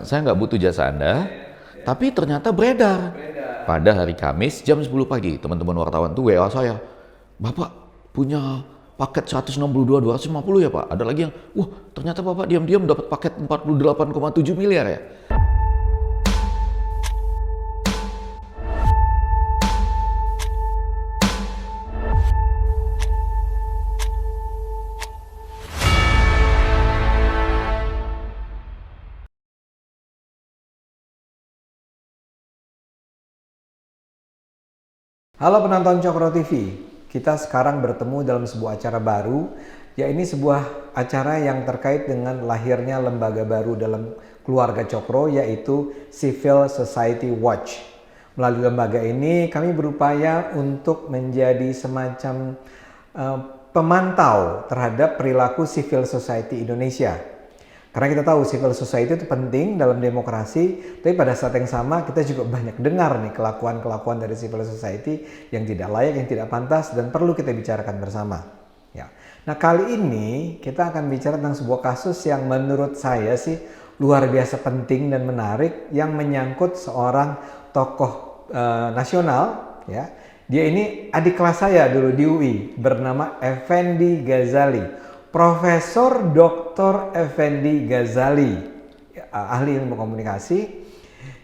saya nggak butuh jasa Anda, tapi ternyata beredar. Pada hari Kamis jam 10 pagi, teman-teman wartawan tuh WA saya, Bapak punya paket 162, 250 ya Pak? Ada lagi yang, wah ternyata Bapak diam-diam dapat paket 48,7 miliar ya? Halo penonton Cokro TV, kita sekarang bertemu dalam sebuah acara baru, yaitu sebuah acara yang terkait dengan lahirnya lembaga baru dalam keluarga Cokro, yaitu Civil Society Watch. Melalui lembaga ini kami berupaya untuk menjadi semacam pemantau terhadap perilaku civil society Indonesia. Karena kita tahu civil society itu penting dalam demokrasi, tapi pada saat yang sama kita juga banyak dengar nih kelakuan-kelakuan dari civil society yang tidak layak, yang tidak pantas, dan perlu kita bicarakan bersama. Ya. Nah kali ini kita akan bicara tentang sebuah kasus yang menurut saya sih luar biasa penting dan menarik, yang menyangkut seorang tokoh nasional. Ya. Dia ini adik kelas saya dulu di UI, bernama Effendi Ghazali. Profesor Dr. Effendi Ghazali, ahli ilmu komunikasi,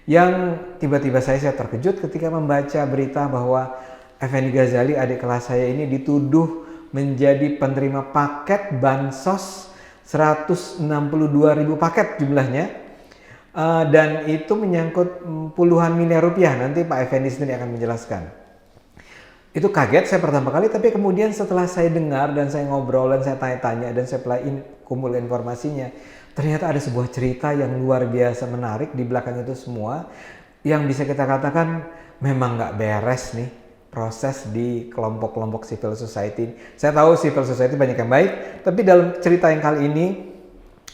yang tiba-tiba saya terkejut ketika membaca berita bahwa Effendi Ghazali, adik kelas saya ini, dituduh menjadi penerima paket bansos 162.000 paket jumlahnya, dan itu menyangkut puluhan miliar rupiah. Nanti Pak Effendi sendiri akan menjelaskan. Itu kaget saya pertama kali, tapi kemudian setelah saya dengar dan saya ngobrol dan saya tanya-tanya dan saya kumpul informasinya, ternyata ada sebuah cerita yang luar biasa menarik di belakang itu semua, yang bisa kita katakan memang nggak beres nih proses di kelompok-kelompok civil society. Saya tahu civil society banyak yang baik, tapi dalam cerita yang kali ini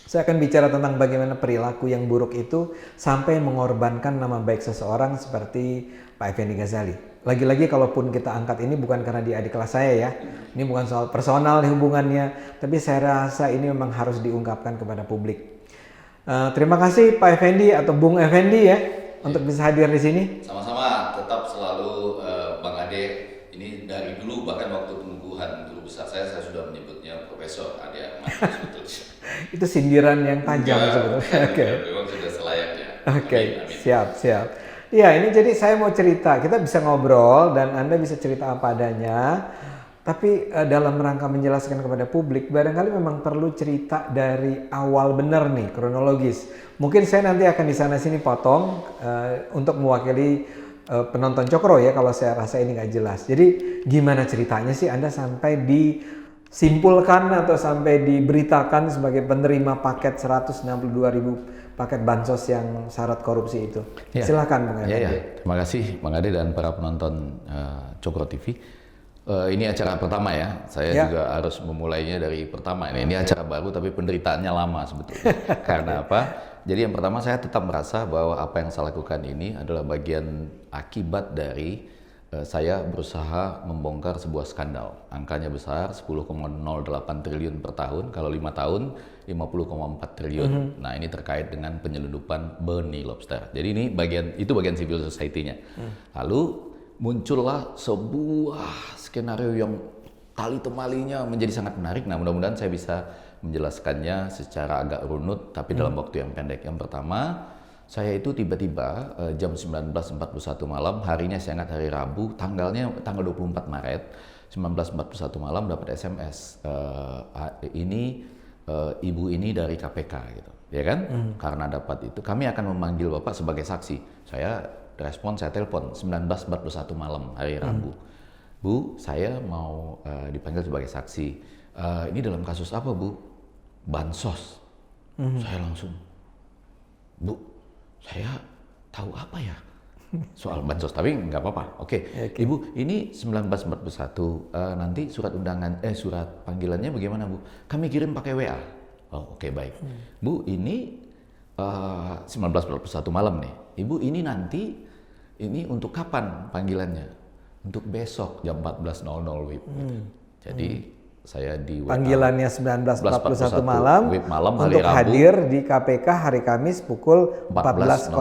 saya akan bicara tentang bagaimana perilaku yang buruk itu sampai mengorbankan nama baik seseorang seperti Pak Effendi Ghazali. Lagi-lagi kalaupun kita angkat ini bukan karena dia adik kelas saya ya. Ini bukan soal personal hubungannya, tapi saya rasa ini memang harus diungkapkan kepada publik. Terima kasih Pak Effendi atau Bung Effendi ya untuk bisa hadir di sini. Sama-sama, tetap selalu Bang Ade. Ini dari dulu, bahkan waktu penungguhan guru besar saya sudah menyebutnya Profesor Ade Ahmad sebetulnya. Itu sindiran yang tajam sebetulnya. Oke. Memang sudah selayaknya. Oke, siap. Ya, ini jadi saya mau cerita, kita bisa ngobrol dan Anda bisa cerita apa adanya, tapi dalam rangka menjelaskan kepada publik, barangkali memang perlu cerita dari awal benar nih, kronologis. Mungkin saya nanti akan di sana sini potong untuk mewakili penonton Cokro ya, kalau saya rasa ini nggak jelas. Jadi gimana ceritanya sih Anda sampai disimpulkan atau sampai diberitakan sebagai penerima paket 162.000 paket bansos yang syarat korupsi itu. Ya. Silakan Bang Ade. Ya. Terima kasih Bang Ade dan para penonton Cokro TV. Ini acara pertama ya. Saya juga harus memulainya dari pertama. Ini acara baru tapi penderitaannya lama sebetulnya. Karena apa? Jadi yang pertama saya tetap merasa bahwa apa yang saya lakukan ini adalah bagian akibat dari saya berusaha membongkar sebuah skandal. Angkanya besar, 10,08 triliun per tahun. Kalau 5 tahun, 50,4 triliun. Nah ini terkait dengan penyelundupan benih lobster. Jadi ini bagian civil society-nya. Lalu muncullah sebuah skenario yang tali temalinya menjadi sangat menarik. Nah mudah-mudahan saya bisa menjelaskannya secara agak runut, tapi dalam waktu yang pendek. Yang pertama, saya itu tiba-tiba jam 19.41 malam, harinya saya ingat hari Rabu, tanggal 24 Maret 1941 malam dapat SMS, ibu ini dari KPK gitu, ya kan? Karena dapat itu, kami akan memanggil Bapak sebagai saksi. Saya respon, saya telepon 19.41 malam hari Rabu. Bu, saya mau dipanggil sebagai saksi. Ini dalam kasus apa Bu? Bansos. Saya langsung, Bu, saya tahu apa ya soal bansos, tapi nggak apa-apa. Oke. Ibu, ini 1941 nanti surat panggilannya bagaimana Bu? Kami kirim pakai WA. Oh, oke, baik. Bu, ini 1941 malam nih. Ibu, ini nanti untuk kapan panggilannya? Untuk besok jam 14.00 WIB. Jadi saya di WA. Panggilannya 19.41 malam malam untuk hari Rabu, hadir di KPK hari Kamis pukul 14.00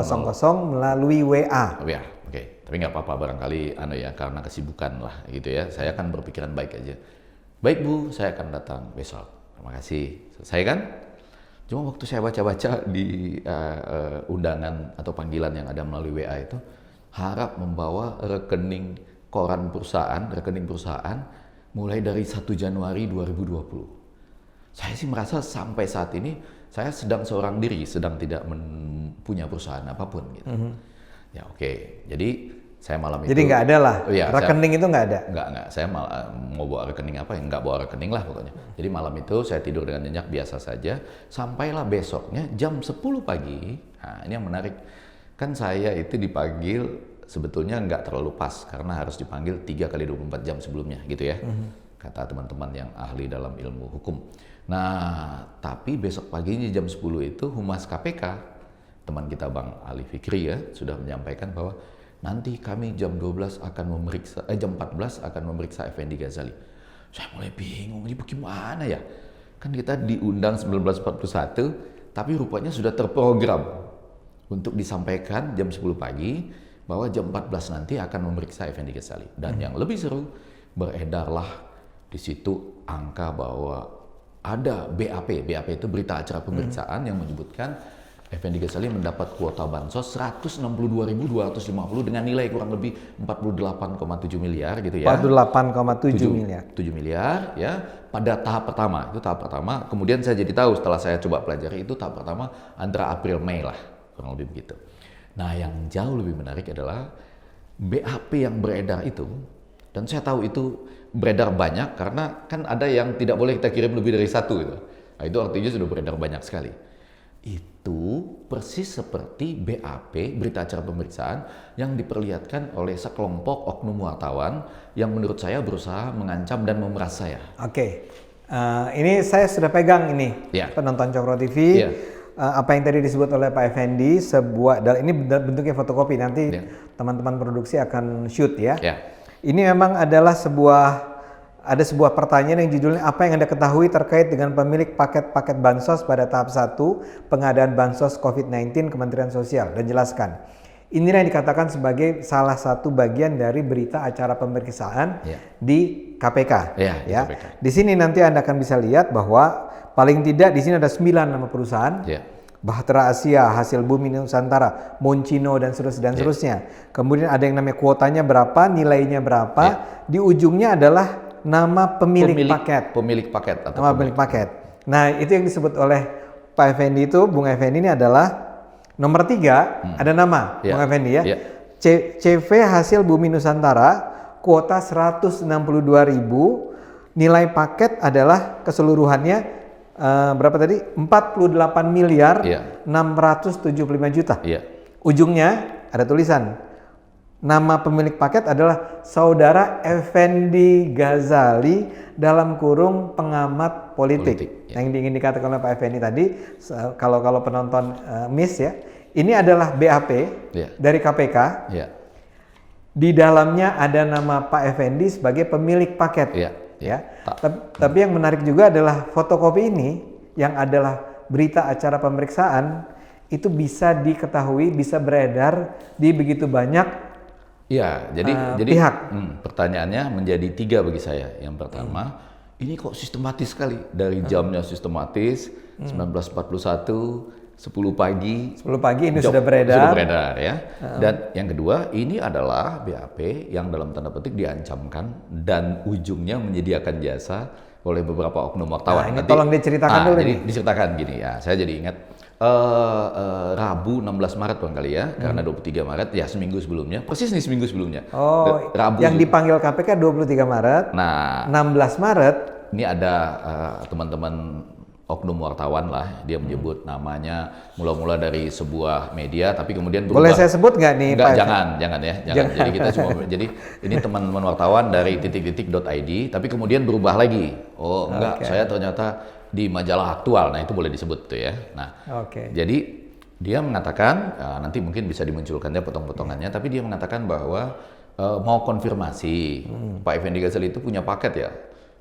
melalui WA. Ya, oke. Tapi nggak apa-apa, barangkali karena kesibukan lah gitu ya. Saya kan berpikiran baik aja. Baik Bu, saya akan datang besok. Terima kasih. Selesai kan? Cuma waktu saya baca-baca di undangan atau panggilan yang ada melalui WA itu, harap membawa rekening rekening perusahaan mulai dari 1 Januari 2020. Saya sih merasa sampai saat ini saya sedang seorang diri, sedang tidak punya perusahaan apapun gitu. Ya oke. Jadi saya malam itu. Jadi nggak ada lah. Ya, rekening itu nggak ada. Nggak. Saya mau bawa rekening apa ya? Nggak bawa rekening lah pokoknya. Jadi malam itu saya tidur dengan nyenyak biasa saja. Sampailah besoknya jam 10 pagi. Nah ini yang menarik. Kan saya itu dipanggil sebetulnya nggak terlalu pas karena harus dipanggil 3 kali 24 jam sebelumnya gitu ya. Kata teman-teman yang ahli dalam ilmu hukum. Nah tapi besok paginya jam 10 itu Humas KPK, teman kita Bang Ali Fikri ya, sudah menyampaikan bahwa nanti kami jam 12 akan memeriksa, jam 14 akan memeriksa Effendi Ghazali. Saya mulai bingung, ini bagaimana ya? Kan kita diundang 1941, tapi rupanya sudah terprogram untuk disampaikan jam 10 pagi bahwa jam 14 nanti akan memeriksa Effendi Ghazali. Dan yang lebih seru, beredarlah di situ angka bahwa ada BAP. BAP itu berita acara pemeriksaan yang menyebutkan Effendi Ghazali mendapat kuota bansos 162.250 dengan nilai kurang lebih 48,7 miliar gitu ya. 48,7 miliar. 7 miliar ya pada tahap pertama. Itu tahap pertama. Kemudian saya jadi tahu setelah saya coba pelajari itu tahap pertama antara April Mei lah, kurang lebih begitu. Nah, yang jauh lebih menarik adalah BAP yang beredar itu, dan saya tahu itu beredar banyak karena kan ada yang tidak boleh kita kirim lebih dari 1 gitu. Nah, itu artinya sudah beredar banyak sekali. Itu persis seperti BAP, berita acara pemeriksaan, yang diperlihatkan oleh sekelompok oknum wartawan yang menurut saya berusaha mengancam dan memeras saya. Oke, ini saya sudah pegang ini, penonton Cokro TV. Apa yang tadi disebut oleh Pak Effendi, ini bentuknya fotokopi, nanti teman-teman produksi akan shoot ya. Ini memang adalah sebuah pertanyaan yang judulnya apa yang Anda ketahui terkait dengan pemilik paket-paket bansos pada tahap 1 pengadaan bansos COVID-19 Kementerian Sosial, dan jelaskan. Inilah yang dikatakan sebagai salah satu bagian dari berita acara pemeriksaan di KPK. Di sini nanti Anda akan bisa lihat bahwa paling tidak di sini ada 9 nama perusahaan. Bahtera Asia, Hasil Bumi Nusantara, Moncino dan seterusnya. Kemudian ada yang namanya kuotanya berapa, nilainya berapa. Di ujungnya adalah nama pemilik paket. Pemilik paket atau nama pemilik paket. Nah, itu yang disebut oleh Pak Effendi itu, Bung Effendi ini adalah nomor 3, ada nama Bung Effendi ya. CV Hasil Bumi Nusantara, kuota 162.000, nilai paket adalah keseluruhannya berapa tadi? 48 miliar 675 juta. Ujungnya ada tulisan nama pemilik paket adalah Saudara Effendi Ghazali dalam kurung pengamat politik. Yang ingin dikatakan oleh Pak Effendi tadi, kalau penonton miss ya, ini adalah BAP dari KPK. Di dalamnya ada nama Pak Effendi sebagai pemilik paket. Tapi yang menarik juga adalah fotokopi ini yang adalah berita acara pemeriksaan itu bisa diketahui, bisa beredar di begitu banyak jadi pihak. Pertanyaannya menjadi 3 bagi saya. Yang pertama, ini kok sistematis sekali, dari jamnya sistematis, 1941, 10 pagi ini sudah beredar ya. Dan yang kedua, ini adalah BAP yang dalam tanda petik diancamkan dan ujungnya menyediakan jasa oleh beberapa oknum wartawan. Ini tolong diceritakan dulu. Jadi diceritakan gini ya, saya jadi ingat Rabu 16 Maret barangkali ya, karena 23 Maret ya seminggu sebelumnya, persis nih seminggu sebelumnya. Rabu yang dipanggil KPK 23 Maret. Nah, 16 Maret ini ada teman-teman oknum wartawan lah, dia menyebut namanya mula-mula dari sebuah media, tapi kemudian berubah. Boleh saya sebut nggak nih? Nggak, jangan ya. Jadi kita jadi ini teman-teman wartawan dari titik-titik.id, tapi kemudian berubah lagi. Saya ternyata di majalah Aktual. Nah, itu boleh disebut tuh ya. Nah, jadi dia mengatakan, nanti mungkin bisa dimunculkannya potong-potongannya, tapi dia mengatakan bahwa mau konfirmasi Pak Effendi Ghazali itu punya paket ya.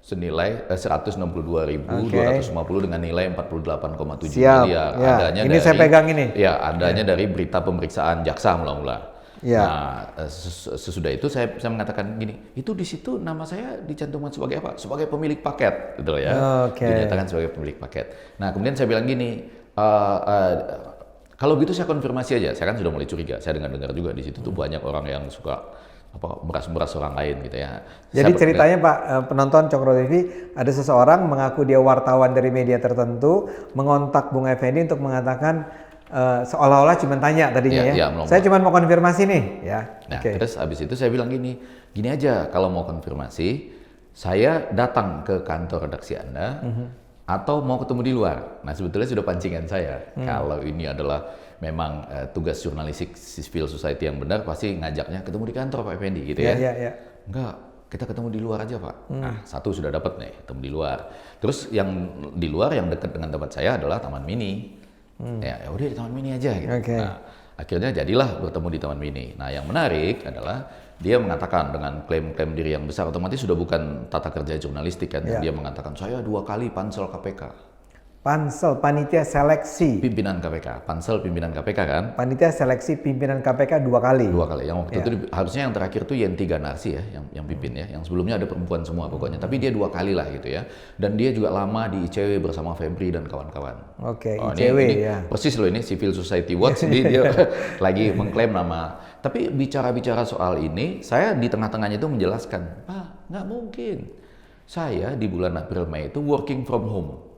senilai 162.250 dengan nilai 48,7 Siap. miliar. Ya, Adanya ini saya pegang ini. Ya, adanya dari berita pemeriksaan jaksa mula-mula. Ya. Nah, sesudah itu saya mengatakan gini, itu di situ nama saya dicantumkan sebagai apa? Sebagai pemilik paket, gitu ya. Oke. Dinyatakan sebagai pemilik paket. Nah, kemudian saya bilang gini, kalau gitu saya konfirmasi aja. Saya kan sudah mulai curiga. Saya dengar juga di situ tuh banyak orang yang suka meras orang lain gitu ya. Jadi ceritanya Pak penonton Cokro TV, ada seseorang mengaku dia wartawan dari media tertentu, mengontak Bung Effendi untuk mengatakan seolah-olah cuma tanya tadinya ya. Saya cuma mau konfirmasi nih ya. Nah, terus abis itu saya bilang gini aja, kalau mau konfirmasi, saya datang ke kantor redaksi Anda atau mau ketemu di luar. Nah, sebetulnya sudah pancingan saya. Kalau ini adalah memang tugas jurnalistik civil society yang benar, pasti ngajaknya ketemu di kantor Pak Effendi gitu ya. Enggak, kita ketemu di luar aja Pak. Nah, satu sudah dapat nih, ketemu di luar. Terus yang di luar yang dekat dengan tempat saya adalah Taman Mini. Ya udah di Taman Mini aja gitu. Nah, akhirnya jadilah bertemu di Taman Mini. Nah, yang menarik adalah dia mengatakan dengan klaim-klaim diri yang besar, otomatis sudah bukan tata kerja jurnalistik kan. Dia mengatakan saya 2 kali pansel KPK. Pansel, panitia seleksi. Pimpinan KPK, pansel pimpinan KPK kan? Panitia seleksi pimpinan KPK 2 kali. 2 kali. Yang waktu itu harusnya yang terakhir tuh Yenti Ganarsi ya, yang pimpin ya. Yang sebelumnya ada perempuan semua pokoknya. Tapi dia 2 kali lah gitu ya. Dan dia juga lama di ICW bersama Febri dan kawan-kawan. Oke, ICW ini ya. Persis loh ini Civil Society Watch. dia lagi mengklaim nama. Tapi bicara-bicara soal ini, saya di tengah-tengahnya itu menjelaskan, Pak, nggak mungkin. Saya di bulan April Mei itu working from home.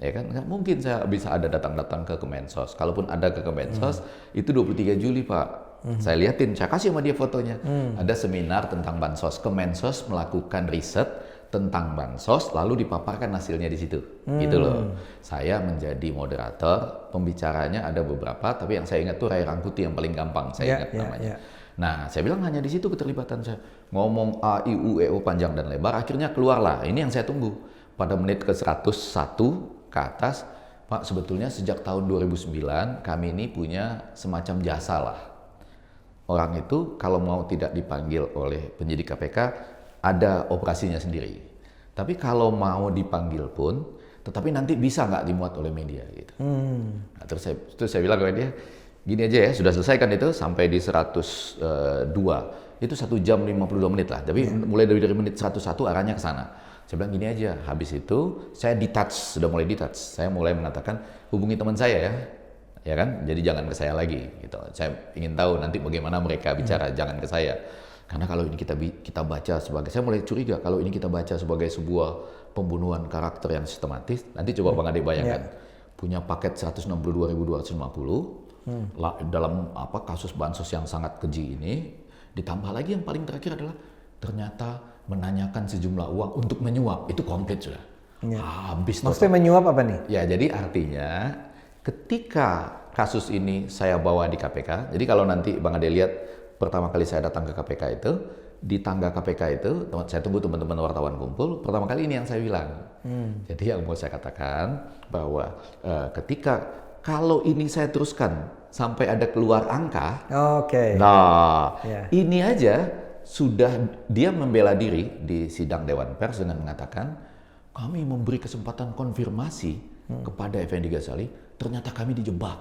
Ya kan, nggak mungkin saya bisa ada datang-datang ke Kemensos. Kalaupun ada ke Kemensos, itu 23 Juli Pak. Saya liatin, saya kasih sama dia fotonya. Ada seminar tentang Bansos. Kemensos melakukan riset tentang Bansos, lalu dipaparkan hasilnya di situ. Gitu loh. Saya menjadi moderator, pembicaranya ada beberapa, tapi yang saya ingat tuh Ray Rangkuti yang paling gampang, saya ingat namanya. Nah, saya bilang hanya di situ keterlibatan saya. Ngomong A, I, U, E, O panjang dan lebar, akhirnya keluarlah. Ini yang saya tunggu. Pada menit ke 101, ke atas, Pak, sebetulnya sejak tahun 2009 kami ini punya semacam jasa lah. Orang itu kalau mau tidak dipanggil oleh penyidik KPK, ada operasinya sendiri. Tapi kalau mau dipanggil pun, tetapi nanti bisa nggak dimuat oleh media gitu. Nah, terus saya bilang ke dia, gini aja ya, sudah selesaikan itu sampai di 102. Itu 1 jam 52 menit lah. Tapi mulai dari menit 101 arahnya ke sana. Saya bilang gini aja, habis itu saya detach, sudah mulai detach. Saya mulai mengatakan hubungi teman saya ya kan? Jadi jangan ke saya lagi gitu. Saya ingin tahu nanti bagaimana mereka bicara, jangan ke saya. Karena kalau ini kita baca sebagai, saya mulai curiga kalau ini kita baca sebagai sebuah pembunuhan karakter yang sistematis. Nanti coba Bang Ade bayangkan, punya paket 162.250 dalam kasus bansos yang sangat keji ini, ditambah lagi yang paling terakhir adalah ternyata menanyakan sejumlah uang untuk menyuap, itu komplit sudah. Habis. Maksudnya menyuap apa nih? Ya, jadi artinya ketika kasus ini saya bawa di KPK, jadi kalau nanti Bang Ade lihat pertama kali saya datang ke KPK itu, di tangga KPK itu, saya tunggu teman-teman wartawan kumpul, pertama kali ini yang saya bilang. Jadi yang mau saya katakan bahwa ketika kalau ini saya teruskan sampai ada keluar angka, ini aja sudah dia membela diri di sidang Dewan Pers dengan mengatakan kami memberi kesempatan konfirmasi kepada Effendi Ghazali, ternyata kami dijebak.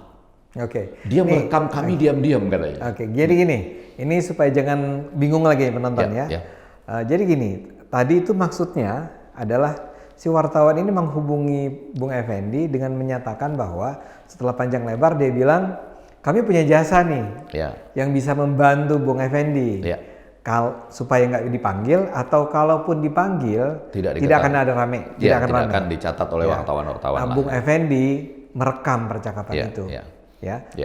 Dia merekam kami diam-diam katanya. Jadi gini, ini supaya jangan bingung lagi penonton ya. Jadi gini, tadi itu maksudnya adalah si wartawan ini menghubungi Bung Effendi dengan menyatakan bahwa setelah panjang lebar dia bilang kami punya jasa nih yang bisa membantu Bung Effendi. Supaya nggak dipanggil atau kalaupun dipanggil tidak akan ada rame, tidak akan dicatat oleh wartawan-wartawan. Bung Effendi merekam percakapan itu,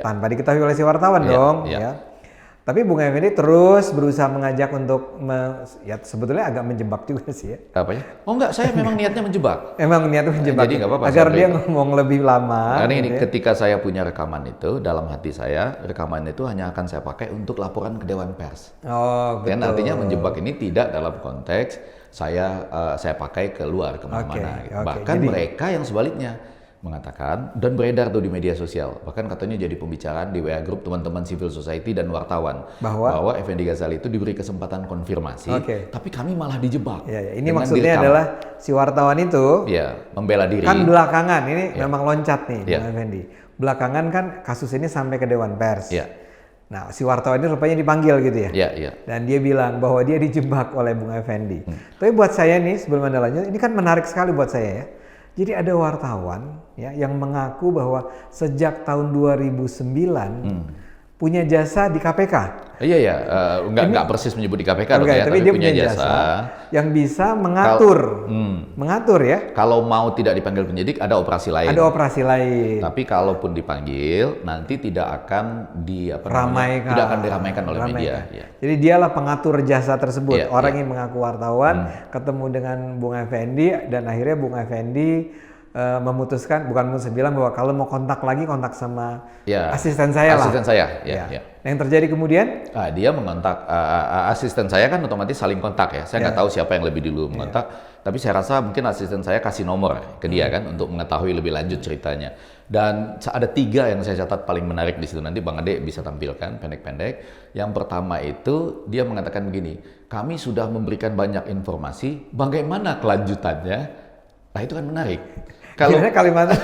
tanpa diketahui oleh si wartawan dong. Tapi Bung Effendi terus berusaha mengajak untuk, sebetulnya agak menjebak juga sih ya. Apanya? Oh enggak, saya memang niatnya menjebak. Emang niatnya menjebak. Jadi nggak apa-apa. Agar dia ngomong lebih lama. Karena ini ketika saya punya rekaman itu, dalam hati saya, rekaman itu hanya akan saya pakai untuk laporan ke Dewan Pers. Betul. Dan artinya menjebak ini tidak dalam konteks saya pakai keluar kemana-mana. Bahkan mereka yang sebaliknya mengatakan dan beredar tuh di media sosial, bahkan katanya jadi pembicaraan di WA Group teman-teman civil society dan wartawan bahwa Effendi Ghazali itu diberi kesempatan konfirmasi, tapi kami malah dijebak. Ini maksudnya adalah si wartawan itu membela diri. Kan belakangan ini memang loncat nih, Bang Effendi. Belakangan kan kasus ini sampai ke Dewan Pers. Nah, si wartawan ini rupanya dipanggil gitu ya. Dan dia bilang bahwa dia dijebak oleh Bung Effendi. Tapi buat saya nih sebelum Anda lanjut, ini kan menarik sekali buat saya ya. Jadi ada wartawan ya yang mengaku bahwa sejak tahun 2009 punya jasa di KPK. Nggak persis menyebut di KPK dong ya, tapi dia punya jasa yang bisa mengatur, mengatur ya. Kalau mau tidak dipanggil penyidik, ada operasi lain. Ada operasi lain. Tapi kalaupun dipanggil, nanti tidak akan tidak akan diramaikan oleh media. Jadi dialah pengatur jasa tersebut. Orang yang mengaku wartawan ketemu dengan Bung Effendi dan akhirnya Bung Effendi memutuskan, bilang bahwa kalau mau kontak lagi kontak sama asisten saya lah. Asisten saya, Nah, yang terjadi kemudian? Dia mengontak asisten saya kan otomatis saling kontak ya. Saya nggak tahu siapa yang lebih dulu mengontak, tapi saya rasa mungkin asisten saya kasih nomor ke dia kan untuk mengetahui lebih lanjut ceritanya. Dan ada 3 yang saya catat paling menarik di situ. Nanti Bang Ade bisa tampilkan pendek-pendek. Yang pertama itu dia mengatakan begini, kami sudah memberikan banyak informasi, bagaimana kelanjutannya? Nah itu kan menarik. Kalau kalimatnya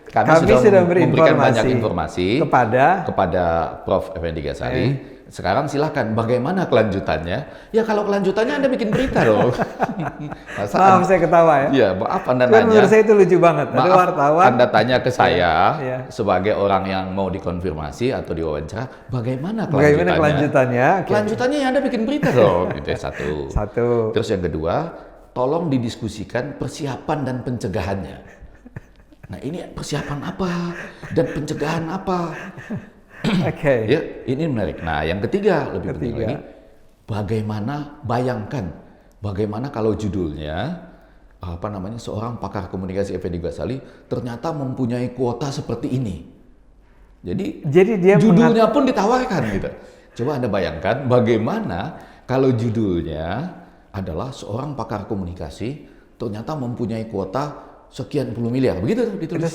kami sudah memberikan banyak informasi kepada Prof. Effendi Ghazali. Sekarang silakan bagaimana kelanjutannya? Ya kalau kelanjutannya Anda bikin berita dong. Maaf saya ketawa ya. Iya, maaf Anda nanya. Menurut saya itu lucu banget. Maaf, ada wartawan Anda tanya ke saya sebagai orang yang mau dikonfirmasi atau diwawancara, bagaimana kelanjutannya? Kelanjutannya ya Anda bikin berita dong. Itu satu. Terus yang kedua, tolong didiskusikan persiapan dan pencegahannya. Nah ini persiapan apa dan pencegahan apa? Ya, ini menarik. Nah yang ketiga lebih penting lagi, bagaimana kalau judulnya seorang pakar komunikasi Effendi Ghazali ternyata mempunyai kuota seperti ini. Jadi dia judulnya pun ditawarkan gitu. Coba Anda bayangkan bagaimana kalau judulnya adalah seorang pakar komunikasi ternyata mempunyai kuota sekian puluh miliar, begitu ditulis.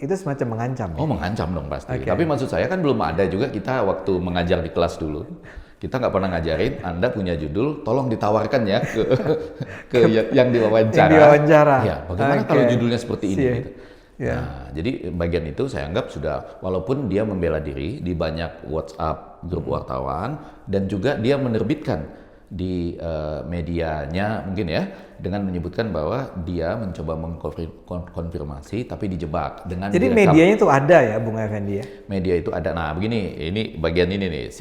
Itu semacam mengancam. Mengancam dong pasti. Tapi maksud saya kan belum ada juga, kita waktu mengajar di kelas dulu, kita nggak pernah ngajarin Anda punya judul, tolong ditawarkan ya ke yang diwawancara. Ya, bagaimana kalau judulnya seperti ini? Gitu. Nah, jadi bagian itu saya anggap sudah, walaupun dia membela diri di banyak WhatsApp grup wartawan dan juga dia menerbitkan di medianya mungkin ya, dengan menyebutkan bahwa dia mencoba mengkonfirmasi tapi dijebak dengan jadi medianya itu ada ya Bung Effendi ya? Media itu ada. Nah begini, ini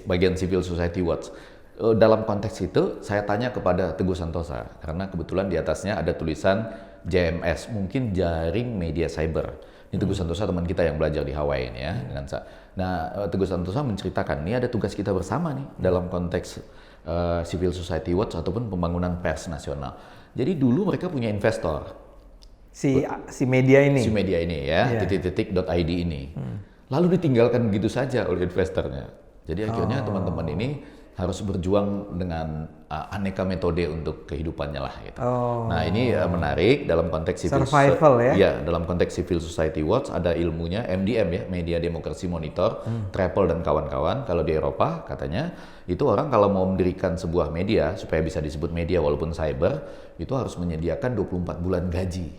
bagian Civil Society Watch. Dalam konteks itu saya tanya kepada Teguh Santosa karena kebetulan di atasnya ada tulisan JMS, mungkin Jaring Media Cyber. Ini Teguh Santosa teman kita yang belajar di Hawaii ini ya dengan Nah, Teguh Santosa menceritakan ini ada tugas kita bersama nih dalam konteks Civil Society Watch ataupun pembangunan pers nasional. Jadi dulu mereka punya investor. Si media ini. Si media ini ya, titik.id ini. Lalu ditinggalkan begitu saja oleh investornya. Jadi akhirnya teman-teman ini harus berjuang dengan aneka metode untuk kehidupannya lah gitu. Nah, ini menarik dalam konteks survival ya. Ya, dalam konteks Civil Society Watch ada ilmunya MDM ya, Media Democracy Monitor, Travel dan kawan-kawan. Kalau di Eropa katanya itu orang kalau mau mendirikan sebuah media supaya bisa disebut media walaupun cyber, itu harus menyediakan 24 bulan gaji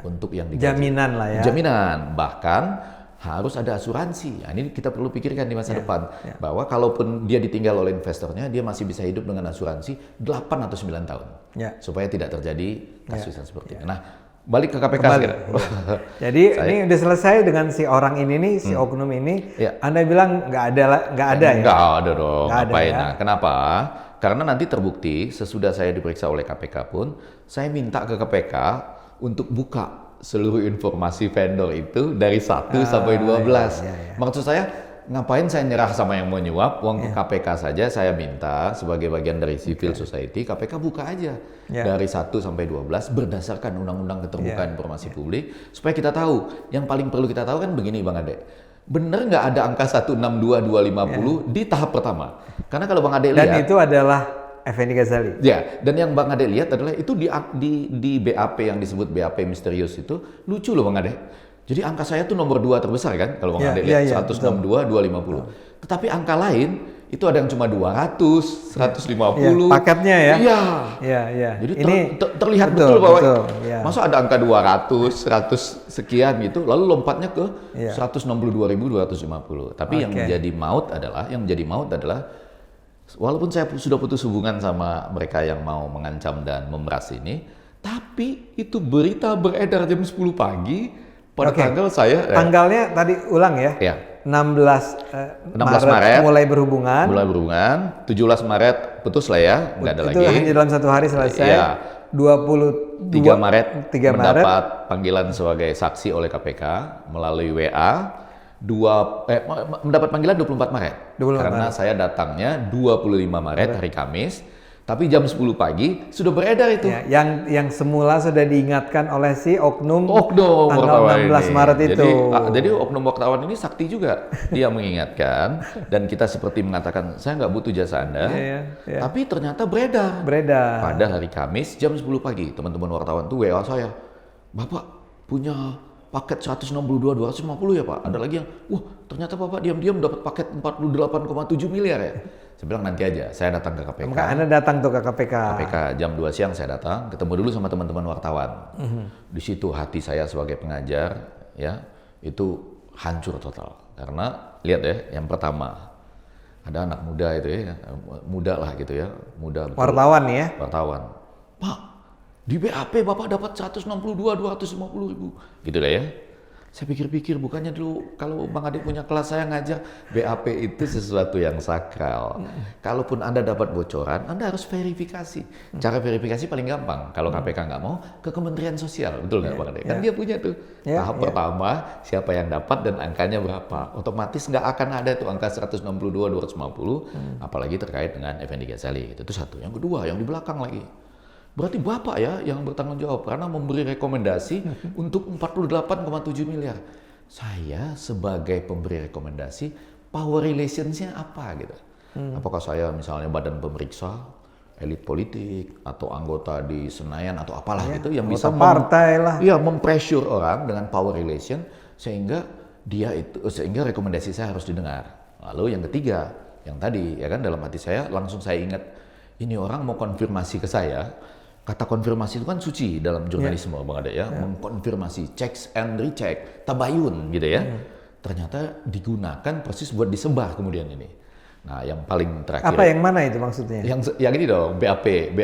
untuk yang digaji. Jaminan lah ya. Jaminan, bahkan harus ada asuransi. Nah, ini kita perlu pikirkan di masa depan bahwa kalaupun dia ditinggal oleh investornya, dia masih bisa hidup dengan asuransi 8 atau 9 tahun supaya tidak terjadi kasus yang seperti ini. Nah, balik ke KPK sekarang. Jadi ini udah selesai dengan si orang ini nih, si oknum ini. Anda bilang nggak ada ya? Nggak ada dong. Ngapain? Nah, kenapa? Karena nanti terbukti sesudah saya diperiksa oleh KPK pun, saya minta ke KPK untuk buka seluruh informasi vendor itu dari 1 sampai 12. Maksud saya, ngapain saya nyerah sama yang mau nyuap? Uang ke KPK saja saya minta sebagai bagian dari civil society, KPK buka aja dari 1 sampai 12 berdasarkan Undang-Undang Keterbukaan Informasi Publik supaya kita tahu. Yang paling perlu kita tahu kan begini Bang Ade. Bener nggak ada angka 162.250 di tahap pertama? Karena kalau Bang Ade lihat, dan itu adalah Effendi Ghazali. Ya, dan yang Bang Ade lihat adalah itu di BAP yang disebut BAP misterius itu lucu loh Bang Ade. Jadi angka saya tuh nomor 2 terbesar kan, kalau Bang Ade Iya, lihat, 162, 250. Tetapi angka lain, itu ada yang cuma 200, 150. Paketnya ya? Iya. Iya. Jadi terlihat betul bahwa ya. masa ada angka 200, 100 sekian gitu, lalu lompatnya ke 162.250. Tapi yang menjadi maut adalah, walaupun saya sudah putus hubungan sama mereka yang mau mengancam dan memeras ini, tapi itu berita beredar jam 10 pagi pada tanggal saya. Tanggalnya tadi ulang ya? Ya. 16 Maret mulai berhubungan. 17 Maret putus lah ya, nggak ada lagi. Itu hanya dalam 1 hari selesai. Iya. 3 Maret mendapat panggilan sebagai saksi oleh KPK melalui WA. Mendapat panggilan 24 Maret. Karena saya datangnya 25 Maret hari Kamis. Tapi jam 10 pagi sudah beredar itu. Ya, yang semula sudah diingatkan oleh si oknum tanggal 16 Maret itu. Jadi oknum wartawan ini sakti juga. Dia mengingatkan dan kita seperti mengatakan saya nggak butuh jasa Anda. Iya. Tapi ternyata beredar. Pada hari Kamis jam 10 pagi teman-teman wartawan tuh WA saya. Bapak punya paket 162.250 ya Pak. Ada lagi yang, ternyata Bapak diam-diam dapat paket 48,7 miliar ya. Saya bilang nanti aja, saya datang ke KPK. Maka Anda datang tuh ke KPK. KPK jam 2 siang saya datang, ketemu dulu sama teman-teman wartawan. Di situ hati saya sebagai pengajar, ya, itu hancur total. Karena lihat ya, yang pertama ada anak muda itu ya, muda lah gitu ya, muda. Betul. Wartawan ya? Wartawan. Pak, di BAP Bapak dapat 162.250 ribu, gitu deh ya. Saya pikir-pikir bukannya dulu kalau Bang Ade punya kelas saya ngajar BAP itu sesuatu yang sakral. Kalaupun Anda dapat bocoran, Anda harus verifikasi. Cara verifikasi paling gampang. Kalau KPK nggak mau, ke Kementerian Sosial, betul nggak Bang Ade? Kan dia punya tuh tahap pertama siapa yang dapat dan angkanya berapa. Otomatis nggak akan ada tuh angka 162.250, apalagi terkait dengan Effendi Ghazali. Itu satu. Yang kedua, yang di belakang lagi. Berarti Bapak ya yang bertanggung jawab karena memberi rekomendasi untuk 48,7 miliar. Saya sebagai pemberi rekomendasi, power relationsnya apa gitu? Apakah saya misalnya badan pemeriksa, elit politik, atau anggota di Senayan atau apalah gitu yang bisa partai lah. Iya, mempressure orang dengan power relation sehingga rekomendasi saya harus didengar. Lalu yang ketiga, yang tadi ya kan dalam hati saya langsung saya ingat ini orang mau konfirmasi ke saya. Kata konfirmasi itu kan suci dalam jurnalisme, Bang Ade ya. Mengkonfirmasi, checks and recheck, tabayun gitu ya. Ternyata digunakan persis buat disebar kemudian ini. Nah, yang paling terakhir. Apa yang mana itu maksudnya? Yang ini dong, BAP.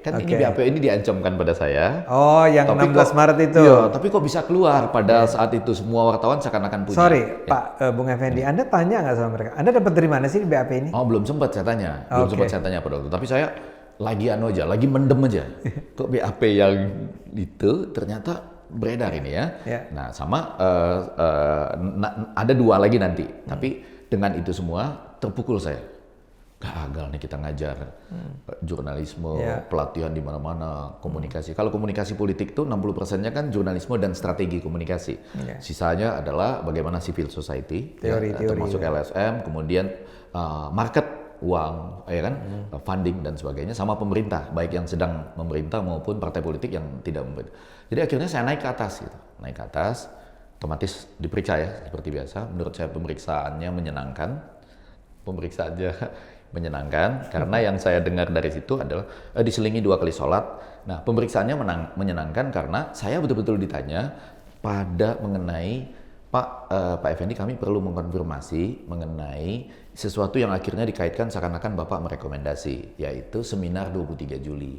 Kan ini BAP ini diancamkan pada saya. Oh, yang tapi 16 Maret itu. Iya, tapi kok bisa keluar pada saat itu semua wartawan seakan-akan punya. Sorry, Pak Bung Effendi, Anda tanya nggak sama mereka? Anda dapat dari mana sih BAP ini? Oh, belum sempat saya tanya. Sempat saya tanya pada waktu. Tapi saya lagi mendem aja. Kok BAP yang itu ternyata beredar ini ya. Nah, sama ada 2 lagi nanti. Tapi dengan itu semua terpukul saya. Gagal nih kita ngajar jurnalisme, pelatihan di mana-mana, komunikasi. Kalau komunikasi politik itu 60%-nya kan jurnalisme dan strategi komunikasi. Sisanya adalah bagaimana civil society, termasuk LSM, kemudian market, uang, ya kan, funding dan sebagainya, sama pemerintah, baik yang sedang memerintah maupun partai politik yang tidak memerintah. Jadi akhirnya saya naik ke atas, gitu. Naik ke atas, otomatis diperiksa ya, seperti biasa. Menurut saya pemeriksaannya menyenangkan, karena yang saya dengar dari situ adalah diselingi 2 kali sholat. Nah, pemeriksaannya menyenangkan karena saya betul-betul ditanya pada mengenai Pak Effendi, kami perlu mengkonfirmasi mengenai sesuatu yang akhirnya dikaitkan seakan-akan Bapak merekomendasi, yaitu seminar 23 Juli,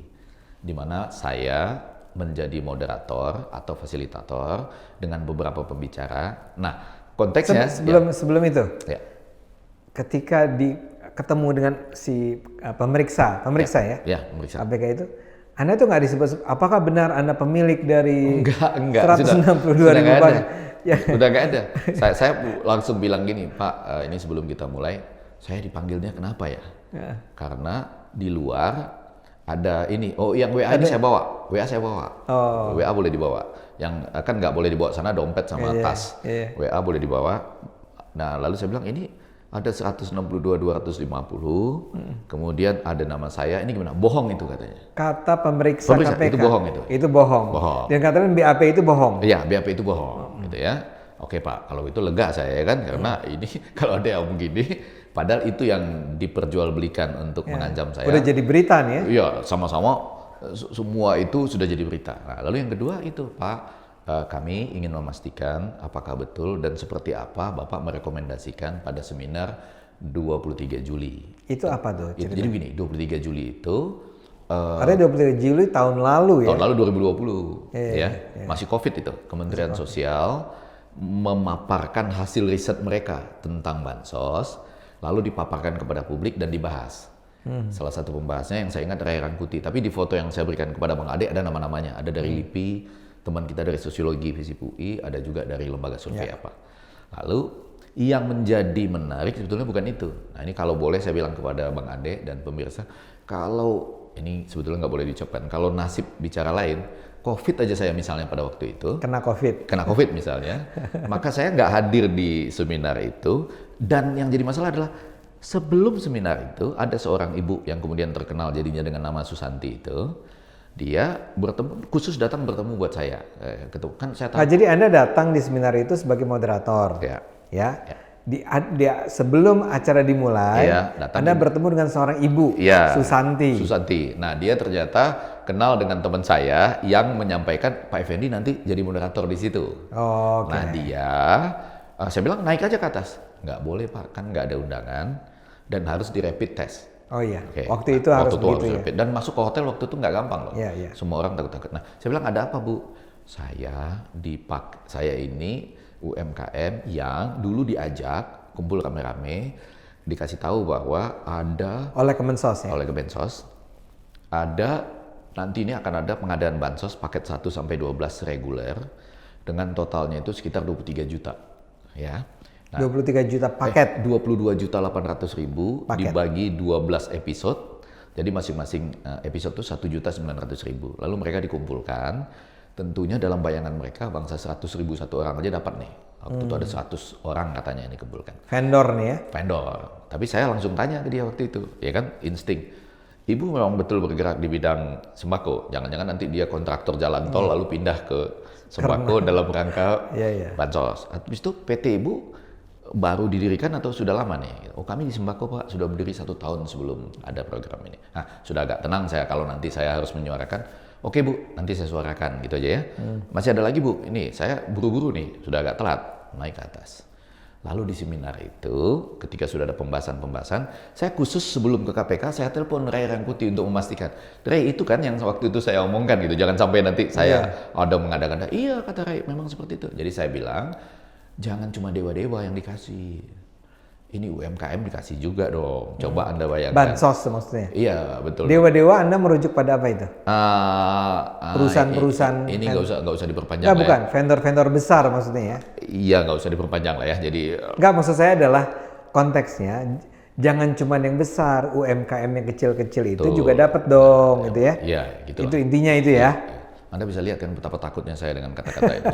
di mana saya menjadi moderator atau fasilitator dengan beberapa pembicara. Nah, konteksnya sebelum itu, ketika ketemu dengan si pemeriksa ya, pemeriksa APK itu, Anda tuh nggak disebut, apakah benar Anda pemilik dari 162 ribu paket? Udah nggak ada. Saya langsung bilang gini, Pak, ini sebelum kita mulai, saya dipanggilnya kenapa ya? Karena di luar ada ini, yang WA ini saya bawa, WA boleh dibawa. Yang kan nggak boleh dibawa sana dompet sama tas, WA boleh dibawa. Nah, lalu saya bilang ini ada 162 250, kemudian ada nama saya, ini gimana? Bohong itu katanya. Kata pemeriksa KPK. Itu bohong itu. Itu bohong. Dan katanya BAP itu bohong. Iya, BAP itu bohong, gitu ya. Oke Pak, kalau itu lega saya kan, karena ini kalau ada yang begini, padahal itu yang diperjualbelikan untuk mengancam saya. Udah jadi berita nih ya? Iya, sama-sama semua itu sudah jadi berita. Nah, lalu yang kedua itu Pak, kami ingin memastikan apakah betul dan seperti apa Bapak merekomendasikan pada seminar 23 Juli. Itu apa tuh? Jadi begini, 23 Juli itu Karena 23 Juli tahun lalu ya? Tahun lalu 2020, masih COVID itu. Kementerian Sosial memaparkan hasil riset mereka tentang bansos, lalu dipaparkan kepada publik dan dibahas. Salah satu pembahasnya yang saya ingat Ray Rangkuti, tapi di foto yang saya berikan kepada Bang Ade ada nama-namanya, ada dari LIPI, teman kita dari Sosiologi FISIP UI, ada juga dari lembaga survei apa. Lalu yang menjadi menarik sebetulnya bukan itu. Nah ini kalau boleh saya bilang kepada Bang Ade dan pemirsa, kalau ini sebetulnya nggak boleh diucapkan, kalau nasib bicara lain, COVID aja saya misalnya pada waktu itu, kena COVID misalnya, maka saya nggak hadir di seminar itu. Dan yang jadi masalah adalah sebelum seminar itu ada seorang ibu yang kemudian terkenal jadinya dengan nama Susanti itu, dia khusus datang bertemu buat saya. Kan saya tahu. Nah, jadi Anda datang di seminar itu sebagai moderator, ya. Sebelum acara dimulai, Anda bertemu dengan seorang ibu, Susanti. Nah, dia ternyata kenal dengan teman saya yang menyampaikan Pak Effendi nanti jadi moderator di situ. Nah, saya bilang naik aja ke atas. Nggak boleh Pak, kan nggak ada undangan dan harus di rapid test. Waktu itu harus begitu ya. Dan masuk ke hotel waktu itu nggak gampang loh. Semua orang takut-takut. Nah, saya bilang ada apa Bu? Saya ini UMKM yang dulu diajak kumpul rame-rame, dikasih tahu bahwa ada oleh Kemensos ada nanti ini akan ada pengadaan bansos paket 1 sampai 12 reguler dengan totalnya itu sekitar 23 juta ya. Nah, 23 juta paket. 22.800.000 dibagi 12 episode. Jadi masing-masing episode itu 1.900.000. Lalu mereka dikumpulkan. Tentunya dalam bayangan mereka bangsa 100.000 satu orang aja dapat nih. Waktu itu ada 100 orang katanya yang dikumpulkan. Vendor nih ya? Vendor. Tapi saya langsung tanya ke dia waktu itu. Ya kan, insting. Ibu memang betul bergerak di bidang sembako. Jangan-jangan nanti dia kontraktor jalan tol lalu pindah ke sembako dalam rangka bansos. Habis itu PT Ibu baru didirikan atau sudah lama nih? Oh kami di sembako Pak, sudah berdiri 1 tahun sebelum ada program ini. Nah sudah agak tenang saya kalau nanti saya harus menyuarakan. Oke Bu, nanti saya suarakan gitu aja ya. Masih ada lagi Bu, ini saya buru-buru nih, sudah agak telat naik ke atas. Lalu di seminar itu, ketika sudah ada pembahasan-pembahasan, saya khusus sebelum ke KPK, saya telepon Ray Rangkuti untuk memastikan. Ray itu kan yang waktu itu saya omongkan gitu, jangan sampai nanti saya ada mengada-ngada. Iya kata Ray, memang seperti itu. Jadi saya bilang, jangan cuma dewa-dewa yang dikasih. Ini UMKM dikasih juga dong. Coba Anda bayangkan. Bansos maksudnya? Iya, betul. Dewa-dewa Anda merujuk pada apa itu? Perusahaan-perusahaan. Ini nggak usah diperpanjang. Bukan, vendor-vendor besar maksudnya ya? Iya, nggak usah diperpanjang lah ya. Jadi. Nggak, maksud saya adalah konteksnya. Jangan cuma yang besar, UMKM yang kecil-kecil itu juga dapat dong, gitu ya? Iya, gitu. Itu intinya itu ya? Anda bisa lihat kan betapa takutnya saya dengan kata-kata itu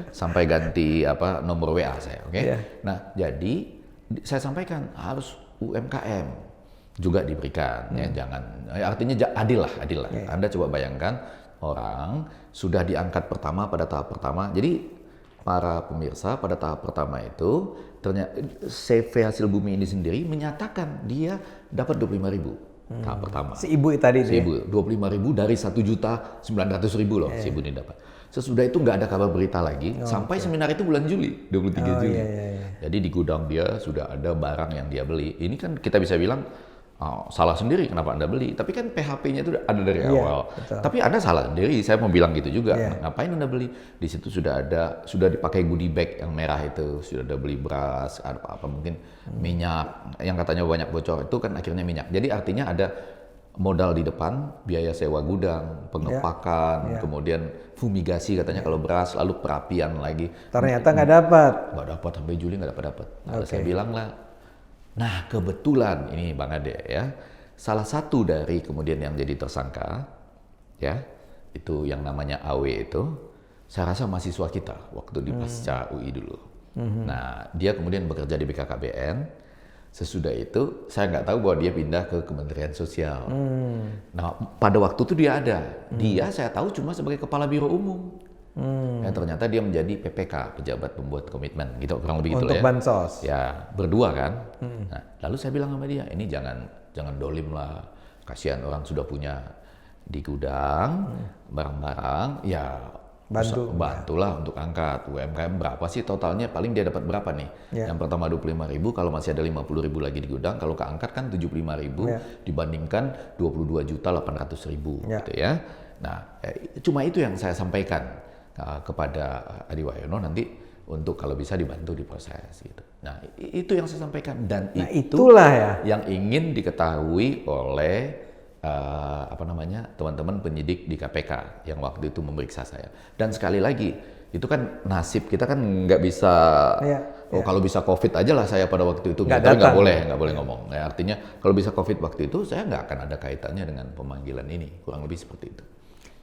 sampai ganti apa nomor WA saya, oke? Nah, jadi saya sampaikan harus UMKM juga diberikan ya, jangan artinya adil lah. Anda coba bayangkan orang sudah diangkat pertama pada tahap pertama. Jadi para pemirsa pada tahap pertama itu ternyata CV hasil bumi ini sendiri menyatakan dia dapat 25.000 tahap pertama. Si ibu tadi si ibu 25.000 dari 1.900.000 loh si ibu ini dapat. Sesudah itu nggak ada kabar berita lagi sampai seminar itu bulan Juli, 23 Juli. Jadi di gudang dia sudah ada barang yang dia beli. Ini kan kita bisa bilang salah sendiri kenapa Anda beli. Tapi kan PHP-nya itu ada dari awal. Betul. Tapi Anda salah sendiri, saya mau bilang gitu juga. Ngapain Anda beli? Di situ sudah dipakai goodie bag yang merah itu. Sudah ada beli beras, apa mungkin minyak. Yang katanya banyak bocor itu kan akhirnya minyak. Jadi artinya ada modal di depan, biaya sewa gudang, pengepakan, kemudian fumigasi katanya kalau beras, lalu perapian lagi. Ternyata nggak dapat. Nggak dapat sampai Juli nggak dapat. Nah, saya bilang lah, nah kebetulan ini Bang Ade ya, salah satu dari kemudian yang jadi tersangka, ya itu yang namanya AW itu, saya rasa mahasiswa kita waktu di pasca UI dulu. Nah, dia kemudian bekerja di BKKBN. Sesudah itu, saya nggak tahu bahwa dia pindah ke Kementerian Sosial. Nah, pada waktu itu dia ada. Dia saya tahu cuma sebagai Kepala Biro Umum. Ternyata dia menjadi PPK, pejabat pembuat komitmen, gitu kurang lebih gitu Untuk ya. bansos. Ya, berdua kan. Nah, lalu saya bilang sama dia, ini jangan dolim lah. Kasihan orang sudah punya di gudang barang-barang, ya bantulah untuk angkat. UMKM berapa sih totalnya? Paling dia dapat berapa nih? Yang pertama 25.000, kalau masih ada 50.000 lagi di gudang, kalau keangkat kan 75.000 dibandingkan 22.800.000 gitu ya. Nah, cuma itu yang saya sampaikan kepada Adi Wayono nanti untuk kalau bisa dibantu diproses gitu. Nah, itu yang saya sampaikan dan itulah ya yang ingin diketahui oleh teman-teman penyidik di KPK yang waktu itu memeriksa saya. Dan sekali lagi, itu kan nasib kita kan nggak bisa. Kalau bisa COVID aja lah saya pada waktu itu. Tapi nggak boleh ngomong. Ya, artinya kalau bisa COVID waktu itu saya nggak akan ada kaitannya dengan pemanggilan ini. Kurang lebih seperti itu.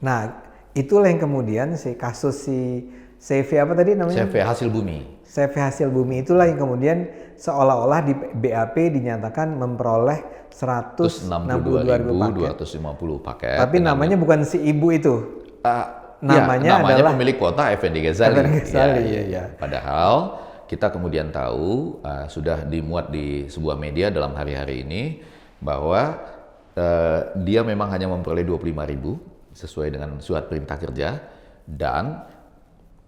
Nah, itulah yang kemudian kasus CV apa tadi namanya? CV Hasil Bumi. CV Hasil Bumi itulah yang kemudian seolah-olah di BAP dinyatakan memperoleh 162.250 paket. Tapi namanya bukan si ibu itu. Namanya adalah pemilik kuota Effendi Ghazali. Ya. Padahal kita kemudian tahu sudah dimuat di sebuah media dalam hari-hari ini bahwa dia memang hanya memperoleh 25.000 sesuai dengan surat perintah kerja dan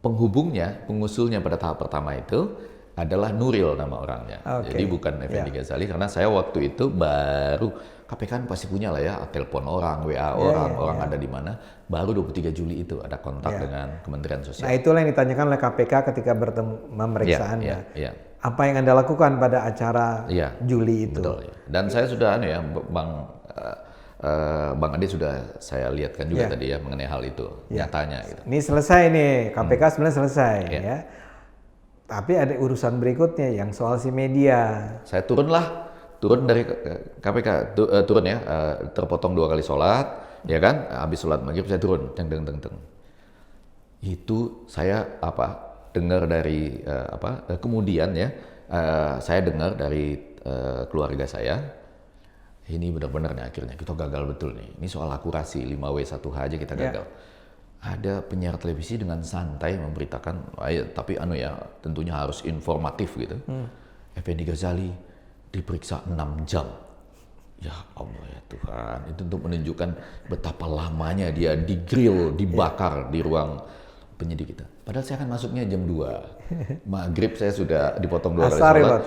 pengusulnya pada tahap pertama itu adalah Nuril nama orangnya. Jadi bukan Effendi Ghazali karena saya waktu itu baru KPK kan pasti punya lah ya telepon orang, WA orang ada di mana. Baru 23 Juli itu ada kontak dengan Kementerian Sosial. Nah, itulah yang ditanyakan oleh KPK ketika bertemu pemeriksaan Apa yang Anda lakukan pada acara Juli itu? Betul. Dan saya sudah Bang Ade sudah saya lihatkan juga tadi ya mengenai hal itu nyatanya gitu. Ini selesai nih, KPK sebenarnya selesai ya. Tapi ada urusan berikutnya yang soal si media. Saya turun dari KPK, turun ya, terpotong 2 kali sholat, ya kan, habis sholat maghrib saya turun, teng. Itu saya dengar dari kemudian ya, saya dengar dari keluarga saya, ini benar-benar nih akhirnya kita gagal betul nih, ini soal akurasi 5W1H aja kita gagal. Ada penyiar televisi dengan santai memberitakan, tapi tentunya harus informatif gitu. Effendi Ghazali diperiksa 6 jam. Ya Allah ya Tuhan, itu untuk menunjukkan betapa lamanya dia digrill, dibakar di ruang penyidik kita. Padahal saya kan masuknya jam 2. Maghrib saya sudah dipotong 2 kali sholat.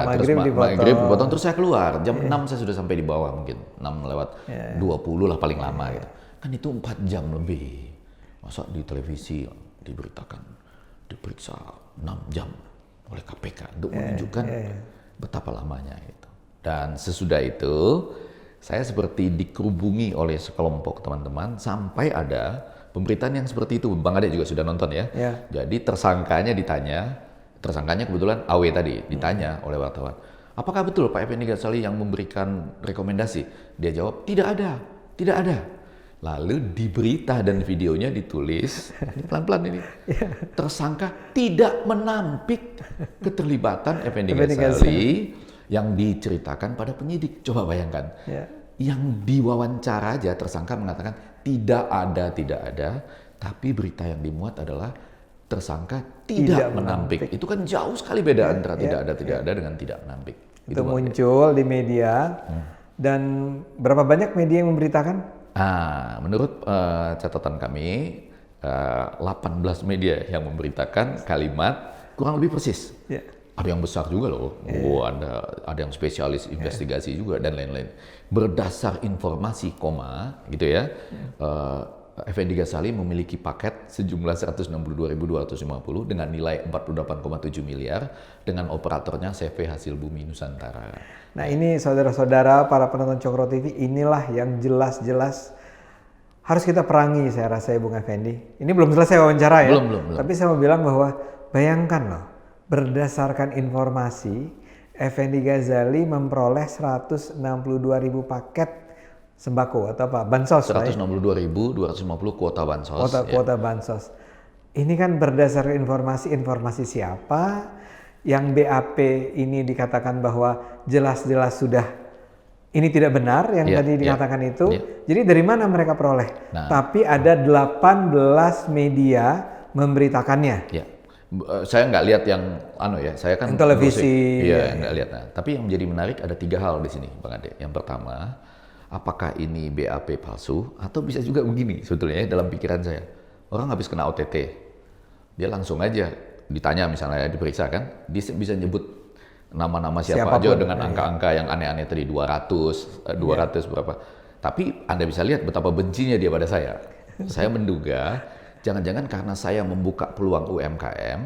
Maghrib dipotong, terus saya keluar. Jam 6 saya sudah sampai di bawah mungkin. 6 lewat 20 lah paling lama gitu. Kan itu 4 jam lebih. Masa di televisi diberitakan diperiksa 6 jam oleh KPK untuk menunjukkan betapa lamanya itu. Dan sesudah itu saya seperti dikerubungi oleh sekelompok teman-teman sampai ada pemberitaan yang seperti itu. Bang Ade juga sudah nonton ya. Jadi tersangkanya kebetulan AW tadi ditanya oleh wartawan, apakah betul Pak Effendi Ghazali yang memberikan rekomendasi? Dia jawab tidak ada. Lalu di berita dan videonya ditulis, ini pelan-pelan ini, tersangka tidak menampik keterlibatan Effendi Ghazali yang diceritakan pada penyidik. Coba bayangkan, yang diwawancara aja tersangka mengatakan tidak ada, tapi berita yang dimuat adalah tersangka tidak menampik. Itu kan jauh sekali beda antara tidak ada dengan tidak menampik. Itu muncul di media, dan berapa banyak media yang memberitakan? Menurut catatan kami, 18 media yang memberitakan kalimat kurang lebih persis. Ada yang besar juga loh, ada yang spesialis investigasi juga dan lain-lain. Berdasar informasi, gitu ya, Effendi Ghazali memiliki paket sejumlah 162.250 dengan nilai 48,7 miliar dengan operatornya CV Hasil Bumi Nusantara. Nah ini saudara-saudara para penonton Cokro TV, inilah yang jelas-jelas harus kita perangi saya rasa ya Bung Effendi. Ini belum selesai wawancara ya. Belum. Tapi saya mau bilang bahwa bayangkan loh, berdasarkan informasi Effendi Ghazali memperoleh 162.000 paket sembako atau bansos. 162.250 kuota bansos. Kuota bansos. Ini kan berdasar informasi siapa yang BAP ini dikatakan bahwa jelas-jelas sudah ini tidak benar yang tadi dikatakan itu. Jadi dari mana mereka peroleh? Tapi ada 18 media memberitakannya. Ya. Saya nggak lihat yang saya kan televisi. Nggak lihat. Nah, tapi yang menjadi menarik ada 3 hal di sini, Bang Ade. Yang pertama, apakah ini BAP palsu atau bisa juga begini sebetulnya dalam pikiran saya. Orang habis kena OTT, dia langsung aja ditanya misalnya diperiksa kan, dia bisa nyebut nama-nama siapa aja dengan angka-angka yang aneh-aneh tadi 200 berapa. Tapi Anda bisa lihat betapa bencinya dia pada saya. Saya menduga jangan-jangan karena saya membuka peluang UMKM,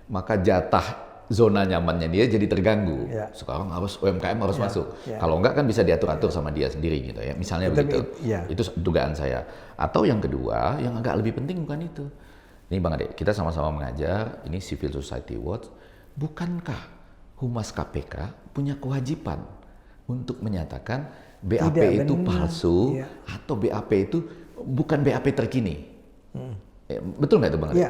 maka jatah zona nyamannya dia jadi terganggu. Sekarang harus UMKM harus masuk. Kalau enggak kan bisa diatur-atur sama dia sendiri gitu ya. Misalnya begitu. Itu dugaan saya. Atau yang kedua, yang agak lebih penting bukan itu. Ini Bang Ade, kita sama-sama mengajar, ini Civil Society Watch. Bukankah Humas KPK punya kewajiban untuk menyatakan BAP itu palsu atau BAP itu bukan BAP terkini? Betul nggak itu Bang Ade?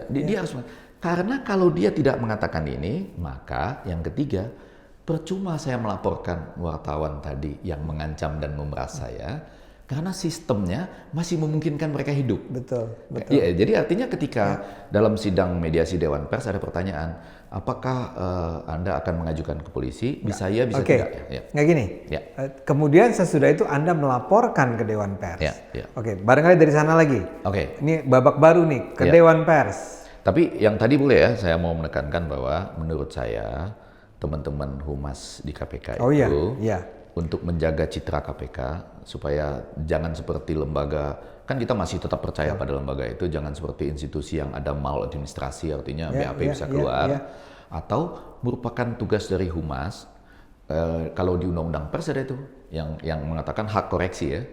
Dia harus, karena kalau dia tidak mengatakan ini, maka yang ketiga, percuma saya melaporkan wartawan tadi yang mengancam dan memeras saya, karena sistemnya masih memungkinkan mereka hidup. Betul. Ya, jadi artinya ketika dalam sidang mediasi Dewan Pers ada pertanyaan, apakah Anda akan mengajukan ke polisi? Bisa ya, bisa tidak. Nggak gini. Kemudian sesudah itu Anda melaporkan ke Dewan Pers. Barangkali dari sana lagi. Ini babak baru nih ke Dewan Pers. Tapi yang tadi boleh ya, saya mau menekankan bahwa menurut saya teman-teman humas di KPK untuk menjaga citra KPK supaya jangan seperti lembaga, kan kita masih tetap percaya pada lembaga itu, jangan seperti institusi yang ada maladministrasi, artinya BAP bisa keluar, atau merupakan tugas dari humas. Kalau di Undang-Undang Pers ada itu yang mengatakan hak koreksi ya.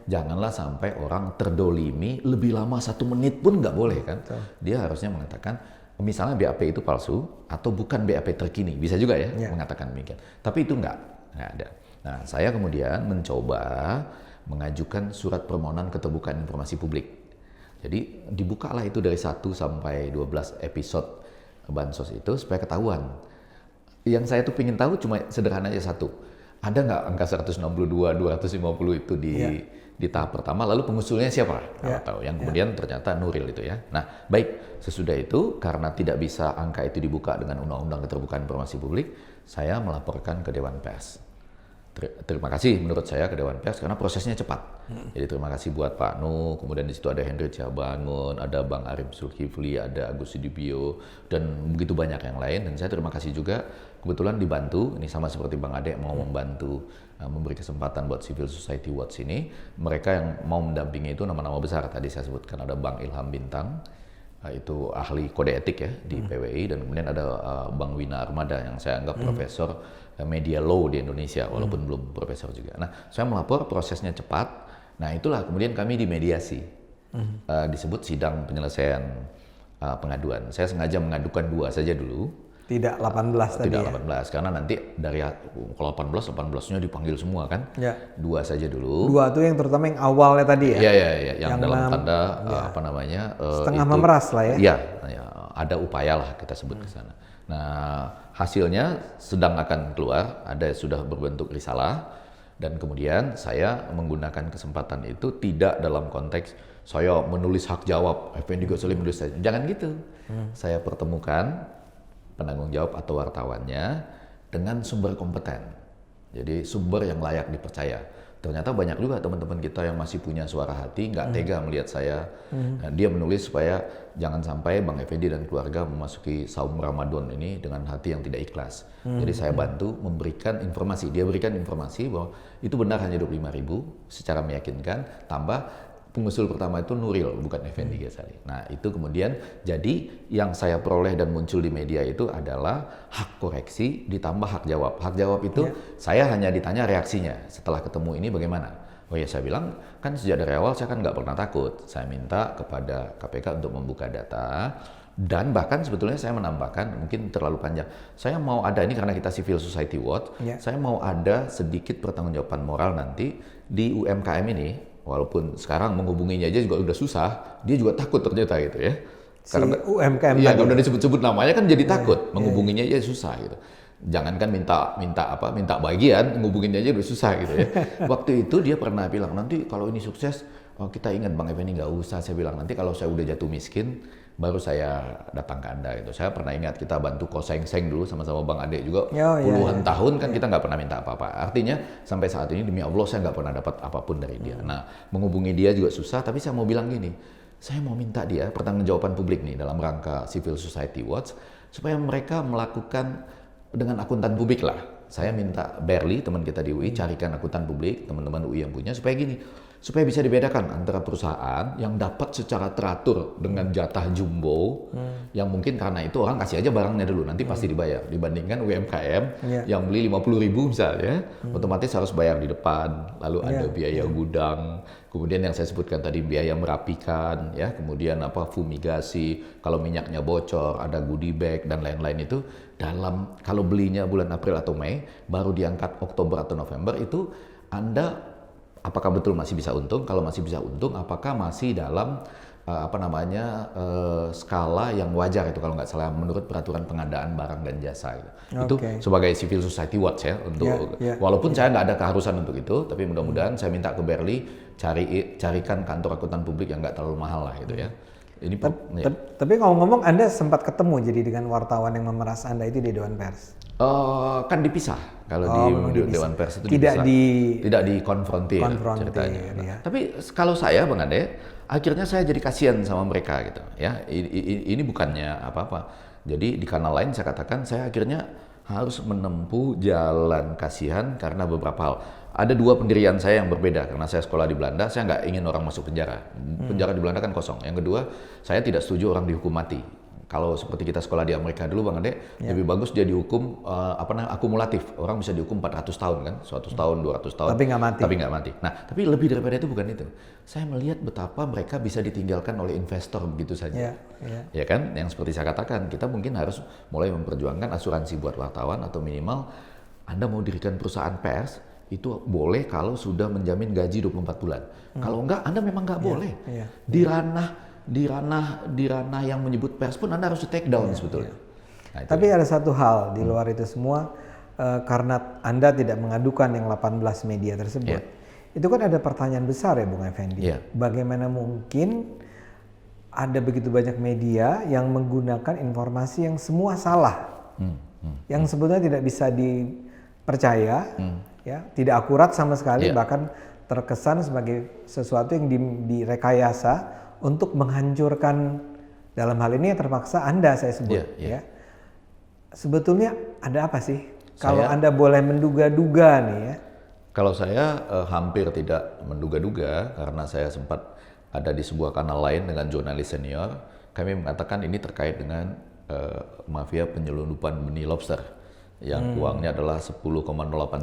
Janganlah sampai orang terdolimi lebih lama 1 menit pun nggak boleh kan. Dia harusnya mengatakan misalnya BAP itu palsu atau bukan BAP terkini, bisa juga ya mengatakan demikian. Tapi itu nggak ada. Nah, saya kemudian mencoba mengajukan surat permohonan keterbukaan informasi publik. Jadi dibukalah itu dari 1 sampai 12 episode bansos itu supaya ketahuan. Yang saya tuh ingin tahu cuma sederhana aja satu. Ada nggak angka 162, 250 itu di tahap pertama, lalu pengusulnya siapa? Nggak tahu. Yang kemudian ternyata Nuril itu ya. Nah, baik, sesudah itu karena tidak bisa angka itu dibuka dengan Undang-Undang Keterbukaan Informasi Publik, saya melaporkan ke Dewan Pers. Terima kasih menurut saya ke Dewan Pers karena prosesnya cepat. Jadi terima kasih buat Pak Nu, kemudian di situ ada Henry Ciabangun, ada Bang Arif Zulkifli, ada Agus Sudibyo, dan begitu banyak yang lain. Dan saya terima kasih juga kebetulan dibantu, ini sama seperti Bang Ade mau membantu memberi kesempatan buat Civil Society Watch ini. Mereka yang mau mendampingi itu nama-nama besar tadi saya sebutkan, ada Bang Ilham Bintang, itu ahli kode etik ya di PWI, dan kemudian ada Bang Wina Armada yang saya anggap profesor media law di Indonesia walaupun belum profesor juga. Nah, saya melapor, prosesnya cepat. Nah, itulah kemudian kami dimediasi. Disebut sidang penyelesaian pengaduan. Saya sengaja mengadukan 2 saja dulu. Tidak 18 tadi. Tidak 18 karena nanti dari kalau 18-nya dipanggil semua kan. 2 saja dulu. 2 itu yang terutama yang awalnya tadi ya. Iya, yang dalam tanda setengah memeras lah ya. Iya, ada upaya lah kita sebut ke sana. Nah, hasilnya sedang akan keluar, sudah berbentuk risalah, dan kemudian saya menggunakan kesempatan itu tidak dalam konteks saya menulis hak jawab, Effendi Ghazali menulis, jangan gitu. Saya pertemukan penanggung jawab atau wartawannya dengan sumber kompeten, jadi sumber yang layak dipercaya. Ternyata banyak juga teman-teman kita yang masih punya suara hati, nggak tega melihat saya. Nah, dia menulis supaya jangan sampai Bang Effendi dan keluarga memasuki saum Ramadan ini dengan hati yang tidak ikhlas. Jadi saya bantu memberikan informasi. Dia berikan informasi bahwa itu benar hanya 25.000 secara meyakinkan, tambah pengusul pertama itu Nuril, bukan Effendi Ghazali. Nah, itu kemudian jadi yang saya peroleh dan muncul di media itu adalah hak koreksi ditambah hak jawab. Hak jawab itu saya hanya ditanya reaksinya setelah ketemu ini bagaimana. Oh ya, saya bilang kan sejak dari awal saya kan nggak pernah takut. Saya minta kepada KPK untuk membuka data, dan bahkan sebetulnya saya menambahkan, mungkin terlalu panjang. Saya mau ada, ini karena kita Civil Society Watch, saya mau ada sedikit pertanggungjawaban moral nanti di UMKM ini. Walaupun sekarang menghubunginya aja juga udah susah, dia juga takut ternyata gitu ya. si UMKM iya, tadi. kalau udah disebut-sebut namanya kan jadi takut, menghubunginya aja susah gitu. Jangankan minta bagian, ngubunginnya aja udah susah gitu ya. Waktu itu dia pernah bilang, nanti kalau ini sukses, kita ingat Bang Effendi, nggak usah. Saya bilang, nanti kalau saya udah jatuh miskin, baru saya datang ke Anda gitu. Saya pernah ingat kita bantu Koseng-seng dulu sama-sama Bang Ade juga puluhan tahun kan kita nggak pernah minta apa-apa. Artinya sampai saat ini demi Allah saya nggak pernah dapat apapun dari dia. Nah, menghubungi dia juga susah, tapi saya mau bilang gini, saya mau minta dia pertanggungjawaban publik nih dalam rangka Civil Society Watch supaya mereka melakukan dengan akuntan publik lah. Saya minta Berli, teman kita di UI, carikan akuntan publik, teman-teman UI yang punya, supaya gini, supaya bisa dibedakan antara perusahaan yang dapat secara teratur dengan jatah jumbo, yang mungkin karena itu orang kasih aja barangnya dulu, nanti pasti dibayar, dibandingkan UMKM yang beli 50.000 misalnya, otomatis harus bayar di depan, lalu ada biaya gudang, kemudian yang saya sebutkan tadi biaya merapikan, ya, kemudian fumigasi, kalau minyaknya bocor, ada goodie bag dan lain-lain itu. Dalam kalau belinya bulan April atau Mei, baru diangkat Oktober atau November, itu Anda apakah betul masih bisa untung? Kalau masih bisa untung, apakah masih dalam skala yang wajar itu kalau nggak salah menurut peraturan pengadaan barang dan jasa gitu. Itu sebagai Civil Society Watch ya untuk walaupun saya nggak ada keharusan untuk itu, tapi mudah-mudahan saya minta ke Berli carikan kantor akuntan publik yang nggak terlalu mahal lah gitu ya. Ini tapi ngomong-ngomong, Anda sempat ketemu jadi dengan wartawan yang memeras Anda itu di Dewan Pers? Kan dipisah. Kalau di Dewan Pers itu tidak tidak dikonfrontir ceritanya. Ya. Tapi kalau saya, Bang Ade, akhirnya saya jadi kasihan sama mereka gitu. Ya, ini bukannya apa-apa. Jadi di kanal lain saya katakan saya akhirnya harus menempuh jalan kasihan karena beberapa hal. Ada dua pendirian saya yang berbeda karena saya sekolah di Belanda, saya nggak ingin orang masuk penjara. Penjara di Belanda kan kosong. Yang kedua, saya tidak setuju orang dihukum mati. Kalau seperti kita sekolah di Amerika dulu, Bang Ade, lebih bagus dia dihukum akumulatif. Orang bisa dihukum 400 tahun kan, 100 tahun, 200 tahun. Tapi nggak mati. Nah, tapi lebih daripada itu bukan itu. Saya melihat betapa mereka bisa ditinggalkan oleh investor begitu saja. Ya kan, yang seperti saya katakan, kita mungkin harus mulai memperjuangkan asuransi buat wartawan atau minimal Anda mau dirikan perusahaan pers, itu boleh kalau sudah menjamin gaji 24 bulan. Kalau enggak, Anda memang nggak boleh. Di ranah yang menyebut pers pun Anda harus take down sebetulnya. Nah, tapi ada satu hal di luar itu semua, karena Anda tidak mengadukan yang 18 media tersebut. Itu kan ada pertanyaan besar ya Bung Effendi. Bagaimana mungkin ada begitu banyak media yang menggunakan informasi yang semua salah. Yang sebetulnya tidak bisa dipercaya, ya, tidak akurat sama sekali, bahkan terkesan sebagai sesuatu yang direkayasa untuk menghancurkan, dalam hal ini terpaksa Anda saya sebut. Ya. Sebetulnya ada apa sih? Kalau Anda boleh menduga-duga nih ya. Kalau saya hampir tidak menduga-duga karena saya sempat ada di sebuah kanal lain dengan jurnalis senior. Kami mengatakan ini terkait dengan mafia penyelundupan benih lobster yang uangnya adalah 10,08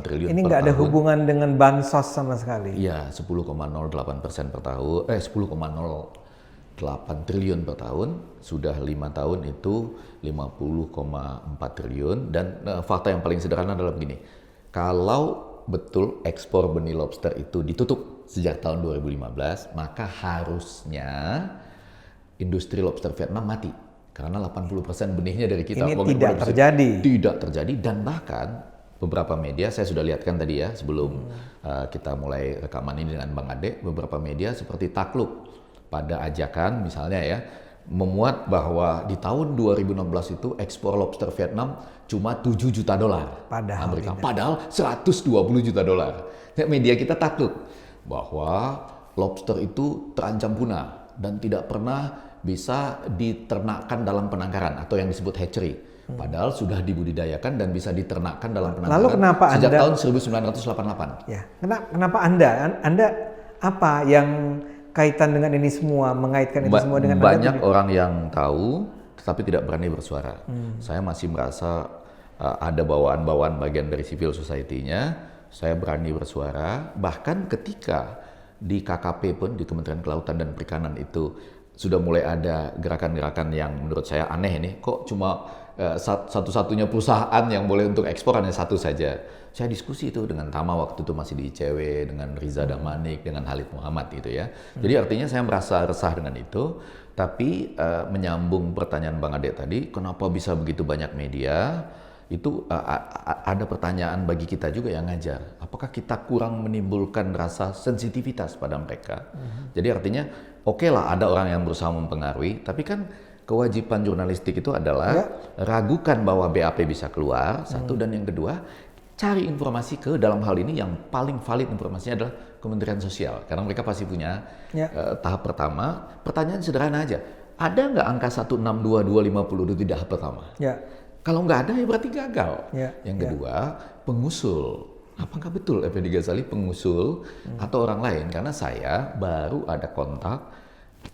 triliun ini per tahun. Ini nggak ada hubungan dengan bansos sama sekali. Iya, 10,08% per tahun, 10,08 triliun per tahun, sudah 5 tahun itu 50,4 triliun, dan fakta yang paling sederhana adalah begini, kalau betul ekspor benih lobster itu ditutup sejak tahun 2015, maka harusnya industri lobster Vietnam mati. Karena 80% benihnya dari kita. Ini tidak terjadi. Tidak terjadi, dan bahkan beberapa media, saya sudah lihatkan tadi ya sebelum kita mulai rekaman ini dengan Bang Ade, beberapa media seperti Takluk pada ajakan misalnya ya, memuat bahwa di tahun 2016 itu ekspor lobster Vietnam cuma 7 juta dolar Amerika. Padahal 120 juta dolar. Media kita Takluk bahwa lobster itu terancam punah dan tidak pernah bisa diternakkan dalam penangkaran atau yang disebut hatchery. Padahal sudah dibudidayakan dan bisa diternakkan dalam penangkaran. Lalu kenapa sejak Anda, tahun 1988. Ya, kenapa Anda apa yang kaitan dengan ini semua, mengaitkan itu semua dengan banyak orang yang tahu tetapi tidak berani bersuara. Saya masih merasa ada bawaan-bawaan bagian dari civil society-nya, saya berani bersuara. Bahkan ketika di KKP pun, di Kementerian Kelautan dan Perikanan itu sudah mulai ada gerakan-gerakan yang menurut saya aneh ini, kok cuma satu-satunya perusahaan yang boleh untuk ekspor hanya satu saja. Saya diskusi itu dengan Tama waktu itu masih di ICW, dengan Riza Damanik, dengan Halid Muhammad gitu ya. Jadi artinya saya merasa resah dengan itu, tapi menyambung pertanyaan Bang Ade tadi, kenapa bisa begitu banyak media? Itu ada pertanyaan bagi kita juga yang ngajar. Apakah kita kurang menimbulkan rasa sensitivitas pada mereka? Jadi artinya oke lah ada orang yang berusaha mempengaruhi, tapi kan kewajiban jurnalistik itu adalah ragukan bahwa BAP bisa keluar, satu, dan yang kedua, cari informasi ke dalam hal ini yang paling valid informasinya adalah Kementerian Sosial, karena mereka pasti punya tahap pertama. Pertanyaan sederhana aja, ada nggak angka 162250 itu di tahap pertama? Kalau nggak ada ya berarti gagal. Yang kedua, pengusul. Apakah betul Effendi Ghazali pengusul atau orang lain? Karena saya baru ada kontak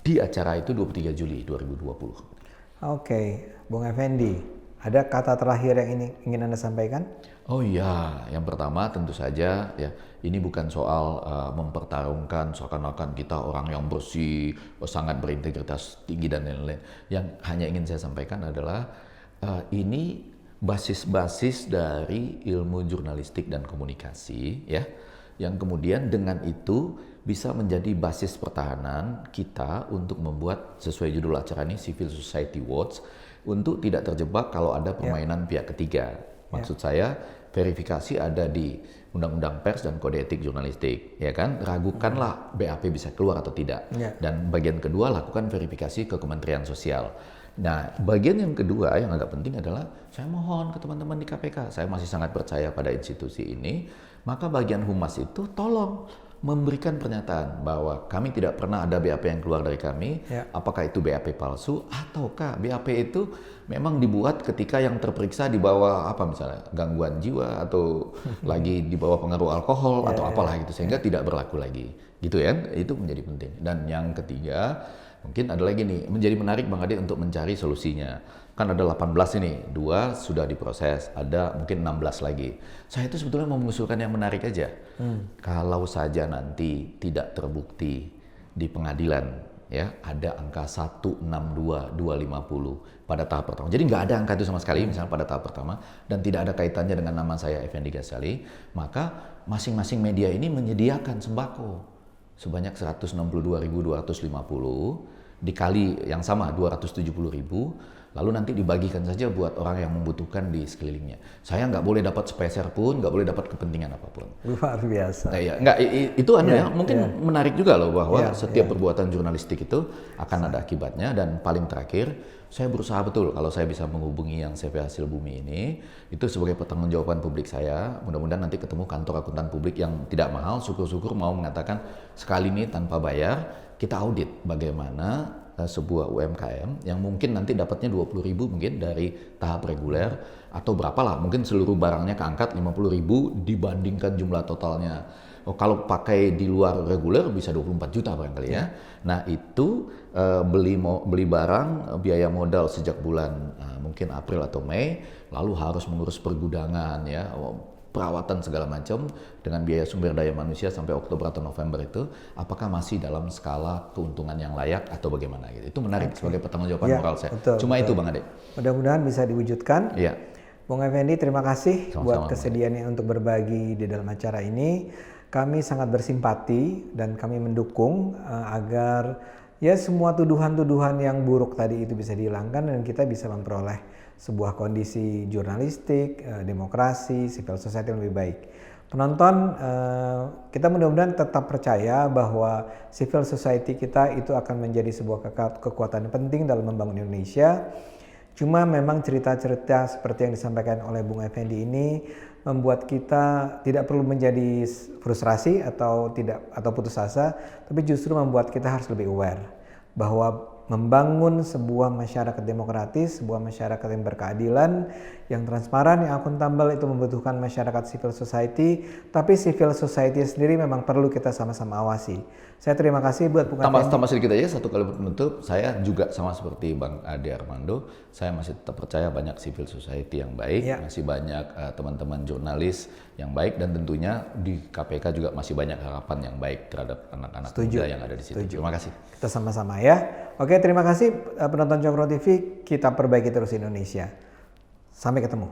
di acara itu 23 Juli 2020. Oke, Bung Effendi, ada kata terakhir yang ingin Anda sampaikan? Oh iya, yang pertama tentu saja ya, ini bukan soal mempertarungkan seakan-akan kita orang yang bersih, sangat berintegritas tinggi dan lain-lain. Yang hanya ingin saya sampaikan adalah ini basis-basis dari ilmu jurnalistik dan komunikasi ya, yang kemudian dengan itu bisa menjadi basis pertahanan kita untuk membuat sesuai judul acara ini Civil Society Watch, untuk tidak terjebak kalau ada permainan pihak ketiga. Maksud saya verifikasi ada di Undang-Undang Pers dan Kode Etik Jurnalistik, ya kan? Ragukanlah BAP bisa keluar atau tidak. Dan bagian kedua, lakukan verifikasi ke Kementerian Sosial. Nah, bagian yang kedua yang agak penting adalah saya mohon ke teman-teman di KPK, saya masih sangat percaya pada institusi ini, maka bagian humas itu tolong memberikan pernyataan bahwa kami tidak pernah ada BAP yang keluar dari kami, apakah itu BAP palsu ataukah BAP itu memang dibuat ketika yang terperiksa di bawah apa misalnya gangguan jiwa atau lagi di bawah pengaruh alkohol atau apalah gitu, sehingga tidak berlaku lagi gitu ya. Itu menjadi penting. Dan yang ketiga mungkin ada lagi nih, menjadi menarik Bang Ade untuk mencari solusinya. Kan ada 18 ini, 2 sudah diproses, ada mungkin 16 lagi. Saya itu sebetulnya mau mengusulkan yang menarik aja. Kalau saja nanti tidak terbukti di pengadilan, ya ada angka 162250 pada tahap pertama. Jadi nggak ada angka itu sama sekali, misalnya pada tahap pertama, dan tidak ada kaitannya dengan nama saya Effendi Ghazali, maka masing-masing media ini menyediakan sembako sebanyak 162.250 dikali yang sama 270.000, lalu nanti dibagikan saja buat orang yang membutuhkan di sekelilingnya. Saya nggak boleh dapat sepeser pun, nggak boleh dapat kepentingan apapun. Luar biasa. Nah, ya, nggak, itu mungkin menarik juga loh, bahwa setiap perbuatan jurnalistik itu akan ada akibatnya. Dan paling terakhir, saya berusaha betul kalau saya bisa menghubungi yang CV Hasil Bumi ini, itu sebagai pertanggungjawaban publik saya. Mudah-mudahan nanti ketemu kantor akuntan publik yang tidak mahal, syukur-syukur mau mengatakan sekali ini tanpa bayar, kita audit bagaimana sebuah UMKM yang mungkin nanti dapatnya 20.000 mungkin dari tahap reguler, atau berapalah, mungkin seluruh barangnya keangkat 50.000 dibandingkan jumlah totalnya. Kalau pakai di luar reguler bisa 24 juta barangkali ya. Nah itu beli barang, biaya modal sejak bulan mungkin April atau Mei, lalu harus mengurus pergudangan ya, perawatan segala macam dengan biaya sumber daya manusia sampai Oktober atau November itu, apakah masih dalam skala keuntungan yang layak atau bagaimana gitu. Itu menarik sebagai pertanggungjawaban moral saya. Cuma itu Bang Ade. Mudah-mudahan bisa diwujudkan. Bung Effendi, terima kasih buat kesediaannya untuk berbagi di dalam acara ini. Kami sangat bersimpati dan kami mendukung agar ya semua tuduhan-tuduhan yang buruk tadi itu bisa dihilangkan dan kita bisa memperoleh sebuah kondisi jurnalistik, demokrasi, civil society yang lebih baik. Penonton, kita mudah-mudahan tetap percaya bahwa civil society kita itu akan menjadi sebuah kekuatan penting dalam membangun Indonesia. Cuma memang cerita-cerita seperti yang disampaikan oleh Bung Effendi ini membuat kita tidak perlu menjadi frustrasi atau putus asa, tapi justru membuat kita harus lebih aware bahwa membangun sebuah masyarakat demokratis, sebuah masyarakat yang berkeadilan, yang transparan, yang akuntabel itu membutuhkan masyarakat civil society, tapi civil society sendiri memang perlu kita sama-sama awasi. Saya terima kasih buat Bung Effendi. Tambah sedikit aja, satu kali penutup, saya juga sama seperti Bang Ade Armando, saya masih tetap percaya banyak civil society yang baik, masih banyak teman-teman jurnalis yang baik, dan tentunya di KPK juga masih banyak harapan yang baik terhadap anak-anak muda yang ada di situ. Terima kasih. Kita sama-sama ya. Oke, terima kasih penonton Cokro TV, kita perbaiki terus Indonesia. Sampai ketemu.